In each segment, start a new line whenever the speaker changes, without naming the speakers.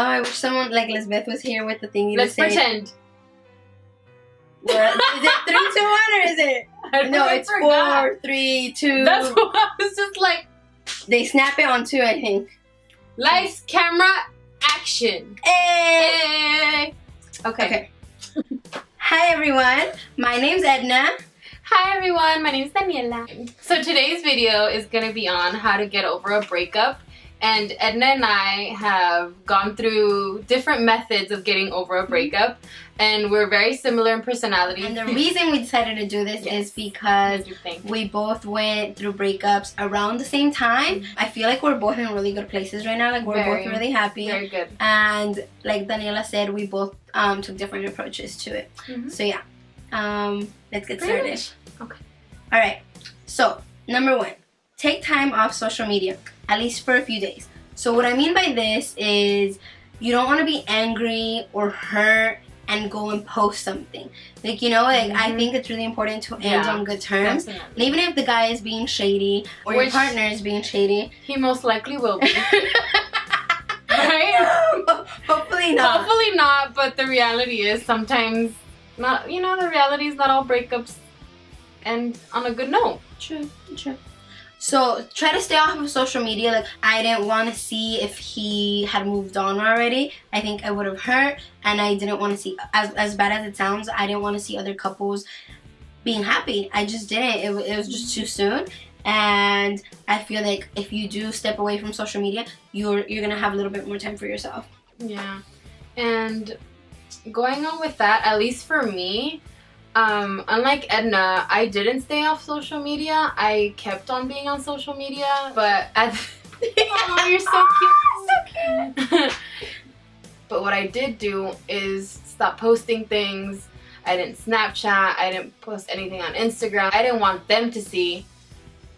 Oh, I wish someone like Lisbeth was here with the thingy.
Let's pretend.
Is it 3, 2, 1 or is it? No, it's 4, 3, 2.
That's what I was just like.
They snap it on 2, I think.
Lights, camera, action.
Hey.
Okay.
Hi everyone, my name's Edna.
Hi everyone, my name is Daniela. So today's video is going to be on how to get over a breakup. And Edna and I have gone through different methods of getting over a breakup. And we're very similar in personality.
And the reason we decided to do this is because we both went through breakups around the same time. I feel like we're both in really good places right now. Like we're both really happy.
Very good.
And like Daniela said, we both took different approaches to it. So yeah, let's get started.
Okay.
Alright, so number 1, take time off social media, at least for a few days. So what I mean by this is you don't want to be angry or hurt and go and post something. Like, you know, like I think it's really important to end on good terms.
Definitely.
And even if the guy is being shady or your partner is being shady.
He most likely will be. Right?
Hopefully not.
Hopefully not, but the reality is sometimes not, you know, the reality is not all breakups end on a good note.
True. So try to stay off of social media. Like I didn't want to see if he had moved on already. I think I would have hurt, and I didn't want to see, as bad as it sounds, I didn't want to see other couples being happy. I just didn't. It was just too soon. And I feel like if you do step away from social media, you're gonna have a little bit more time for yourself.
Yeah, and going on with that, at least for me, unlike Edna, I didn't stay off social media. I kept on being on social media, but oh, you're so cute. But what I did do is stop posting things. I didn't Snapchat. I didn't post anything on Instagram. I didn't want them to see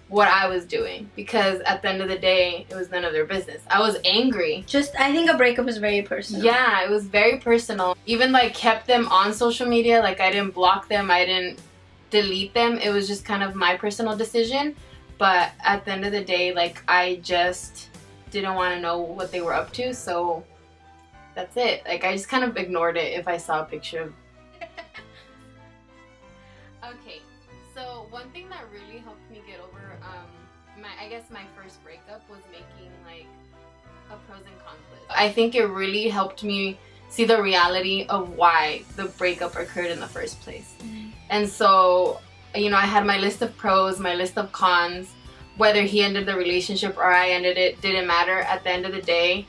what I was doing, because at the end of the day, it was none of their business. I was angry.
I think a breakup is very personal.
Yeah, it was very personal. Even though I kept them on social media, like I didn't block them, I didn't delete them. It was just kind of my personal decision. But at the end of the day, like I just didn't want to know what they were up to. So that's it. Like I just kind of ignored it if I saw a picture of. Okay. So one thing that really helped me get over my first breakup was making like a pros and cons list. I think it really helped me see the reality of why the breakup occurred in the first place. And so, you know, I had my list of pros, my list of cons. Whether he ended the relationship or I ended it didn't matter. At the end of the day,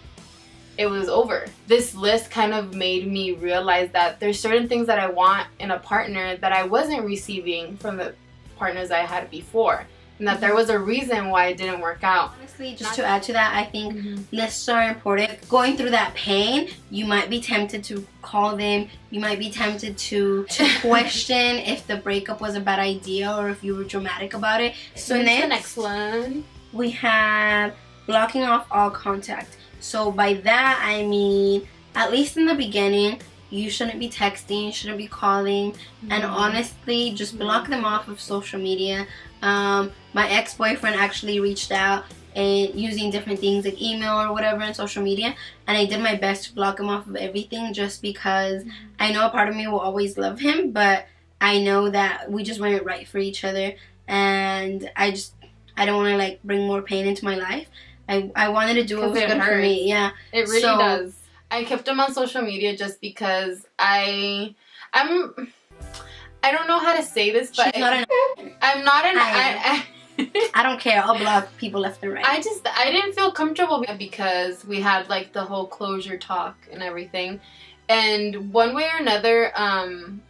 it was over. This list kind of made me realize that there's certain things that I want in a partner that I wasn't receiving from the partners I had before, and that there was a reason why it didn't work out.
Honestly, just to add to that, I think lists are important. Going through that pain, you might be tempted to call them. You might be tempted to question if the breakup was a bad idea or if you were dramatic about it. So
next one,
we have blocking off all contact. So by that I mean, at least in the beginning, you shouldn't be texting, you shouldn't be calling, and honestly, just block them off of social media. My ex-boyfriend actually reached out and using different things like email or whatever on social media, and I did my best to block him off of everything, just because I know a part of me will always love him, but I know that we just weren't right for each other, and I don't want to like bring more pain into my life. I wanted to do what was good for me. Yeah,
it really does. I kept him on social media just because I don't know how to say this, but I'm not an
I don't care. I'll block people left and right.
I didn't feel comfortable because we had like the whole closure talk and everything, and one way or another,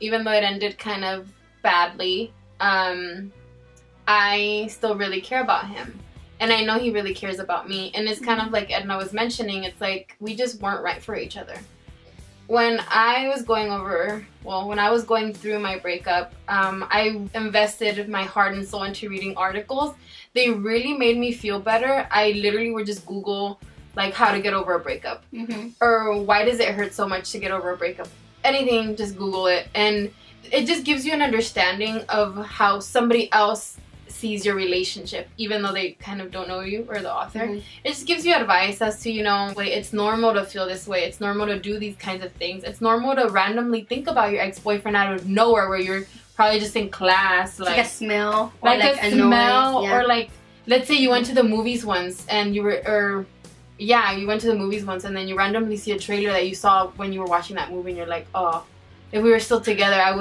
even though it ended kind of badly, I still really care about him. And I know he really cares about me. And it's kind of like Edna was mentioning, it's like we just weren't right for each other. When I was going through my breakup, I invested my heart and soul into reading articles. They really made me feel better. I literally would just Google like how to get over a breakup. Or why does it hurt so much to get over a breakup? Anything, just Google it. And it just gives you an understanding of how somebody else sees your relationship, even though they kind of don't know you or the author. It just gives you advice as to, you know, wait, it's normal to feel this way. It's normal to do these kinds of things. It's normal to randomly think about your ex-boyfriend out of nowhere, where you're probably just in class,
like a smell,
or like a smell,
noise,
or like, let's say you went to the movies once and you were, you went to the movies once and then you randomly see a trailer that you saw when you were watching that movie and you're like, oh, if we were still together, I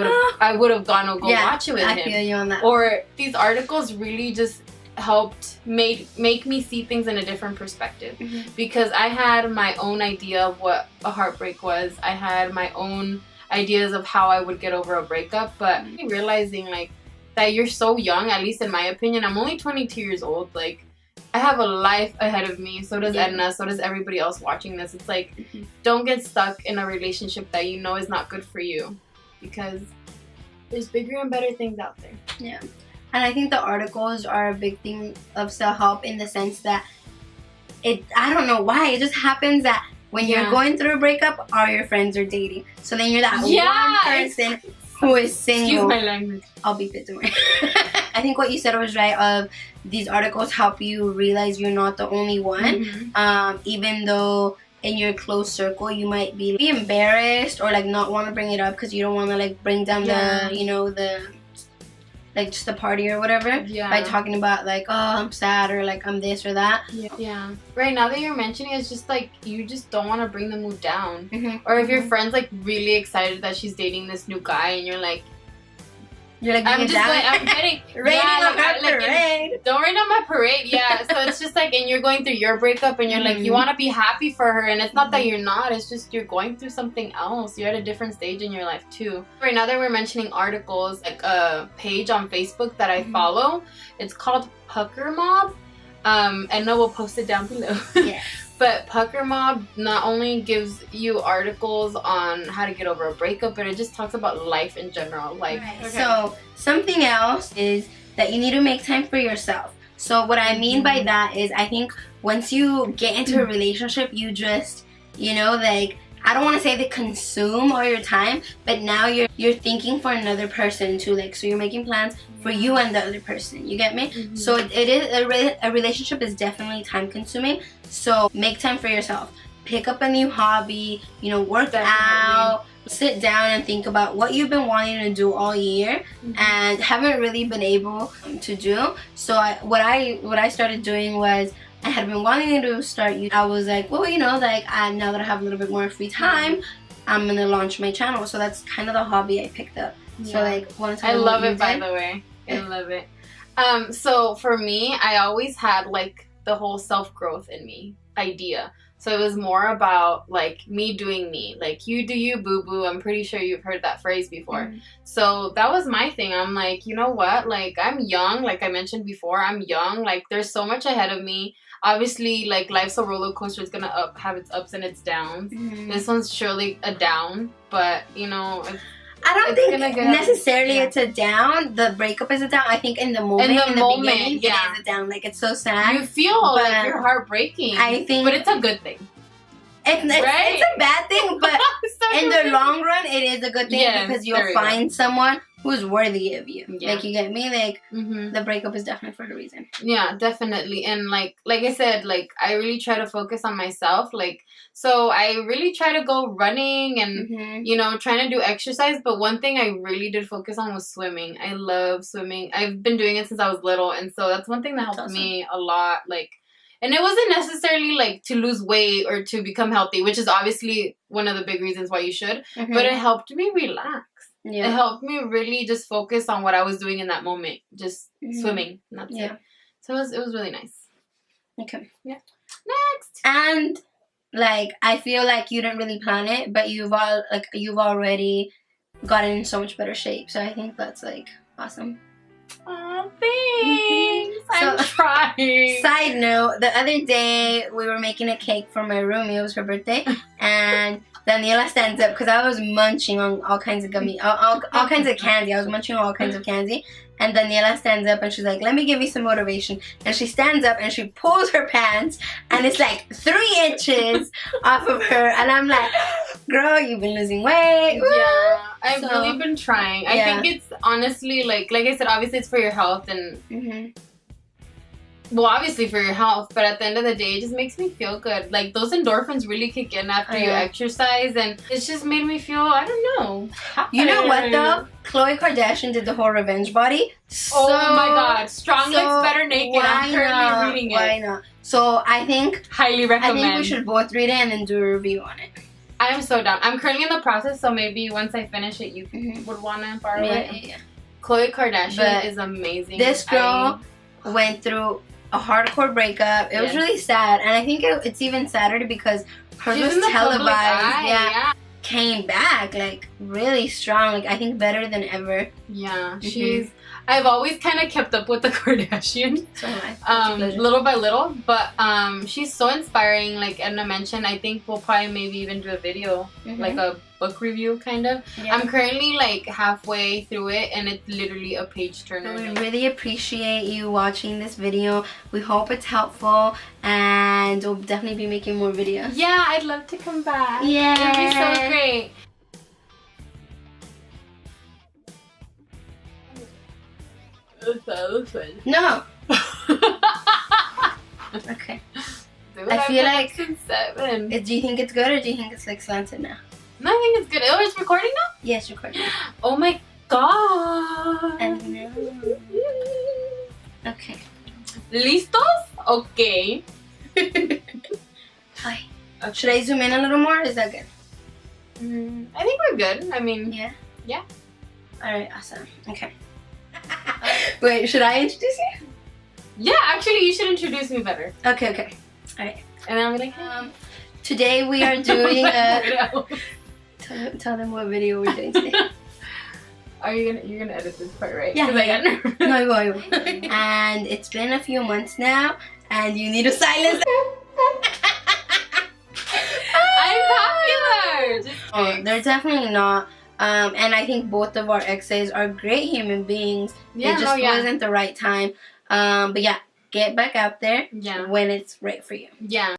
would have gone to go watch it with him.
I feel you on that.
Or these articles really just helped make me see things in a different perspective, because I had my own idea of what a heartbreak was. I had my own ideas of how I would get over a breakup, but realizing like that you're so young, at least in my opinion. I'm only 22 years old. Like, I have a life ahead of me. So does Edna. So does everybody else watching this. It's like, don't get stuck in a relationship that you know is not good for you, because there's bigger and better things out there.
Yeah. And I think the articles are a big thing of self-help, in the sense that I don't know why, it just happens that when you're going through a breakup, all your friends are dating. So then you're that one person who is single.
Excuse my language.
I'll beep it, don't worry. I think what you said was right, of these articles help you realize you're not the only one. Even though in your close circle you might be embarrassed or like not want to bring it up because you don't want to like bring down the, you know, the like just the party or whatever, by talking about like, oh, I'm sad, or like I'm this or that.
Right now that you're mentioning, it's just like you just don't want to bring the mood down. Or if your friend's like really excited that she's dating this new guy and you're like I'm getting
raining on my parade.
Don't rain on my parade. So it's just like, and you're going through your breakup and you're like, you want to be happy for her, and it's not that you're not, it's just you're going through something else. You're at a different stage in your life too. Right now that we're mentioning articles, like a page on Facebook that I follow, it's called Pucker Mob. Edna will post it down below. But Pucker Mob not only gives you articles on how to get over a breakup, but it just talks about life in general. Like,
so something else is that you need to make time for yourself. So what I mean by that is, I think once you get into a relationship, you just, you know, like, I don't want to say they consume all your time, but now you're thinking for another person too. Like, so you're making plans for you and the other person. You get me? So it is a relationship is definitely time consuming. So make time for yourself. Pick up a new hobby. You know, work out. Sit down and think about what you've been wanting to do all year and haven't really been able to do. So what I started doing was, I had been wanting to start. I was like, well, you know, like now that I have a little bit more free time, I'm gonna launch my channel. So that's kind of the hobby I picked up. So like,
I love it, by the way. I love it. So for me, I always had like the whole self-growth in me idea. So it was more about like me doing me, like you do you, boo boo. I'm pretty sure you've heard that phrase before. So that was my thing. I'm like, you know what? Like, I'm young. Like I mentioned before, I'm young. Like, there's so much ahead of me. Obviously, like, life's a roller coaster. It's gonna have its ups and its downs. This one's surely a down, but you know,
I don't think necessarily it's a down. The breakup is a down. I think in the moment, in the beginning, it is a down. Like, it's so sad.
You feel like you're heartbreaking. I think, but it's a good thing.
It's a bad thing, but in the long run, it is a good thing, because you'll find someone who's worthy of you. Like, you get me? Like, the breakup is definitely for a reason.
Yeah, definitely. And like I said, like, I really try to focus on myself. Like, so I really try to go running and, you know, trying to do exercise. But one thing I really did focus on was swimming. I love swimming. I've been doing it since I was little. And so that's one thing that helped me a lot. Like, and it wasn't necessarily like to lose weight or to become healthy, which is obviously one of the big reasons why you should. But it helped me relax. It helped me really just focus on what I was doing in that moment, just swimming. And that's it. So it was really nice.
Okay.
Yeah. Next.
And like, I feel like you didn't really plan it, but you've already gotten in so much better shape. So I think that's like awesome.
Oh, thanks. I'm trying.
Side note, the other day we were making a cake for my roomie. It was her birthday, and Daniela stands up, because I was munching on all kinds of all kinds of candy. I was munching on all kinds of candy. And Daniela stands up and she's like, let me give you some motivation. And she stands up and she pulls her pants, and it's like 3 inches off of her. And I'm like, girl, you've been losing weight.
Yeah. I've really been trying. I think it's honestly like I said, obviously it's for your health and well, obviously for your health, but at the end of the day, it just makes me feel good. Like those endorphins really kick in after you exercise, and it's just made me feel, I don't know, happy.
You know what though? Khloe Kardashian did the whole revenge body.
Oh my god, Strong Looks Better Naked. I'm currently reading it.
Why not? So I think
highly recommend.
I think we should both read it and then do a review on it.
I'm so down. I'm currently in the process, so maybe once I finish it, you would want to borrow it. Yeah. Khloe Kardashian is amazing.
This girl went through a hardcore breakup. It was really sad, and I think it's even sadder because hers was televised. Came back like really strong. Like I think better than ever.
Yeah, I've always kind of kept up with the Kardashians, little by little, but she's so inspiring. Like Edna mentioned, I think we'll probably maybe even do a video, like a book review kind of. I'm currently like halfway through it, and it's literally a page turner.
We really appreciate you watching this video. We hope it's helpful, and we'll definitely be making more videos.
Yeah, I'd love to come back.
Yeah,
it'd be so great.
No. Okay.
Dude,
I feel like
since 7.
Do you think it's good or do you think it's like slanted now?
No, I think it's good. Oh, it's recording now?
Yes, recording.
Oh my god.
I know. Okay.
¿Listos? Okay.
Should I zoom in a little more? Is that good?
I think we're good. I mean,
yeah.
Alright,
awesome. Okay. Wait, should I introduce you?
Yeah, actually, you should introduce me better.
Okay. Alright.
And then I'll be like,
today we are doing a... Tell them what video we're doing today.
You're gonna edit this part, right?
Yeah.
I got nervous.
No, I will. And it's been a few months now, and you need to silence.
I'm popular.
They're definitely not. And I think both of our exes are great human beings. It just wasn't the right time. But yeah, get back out there when it's right for you.
Yeah.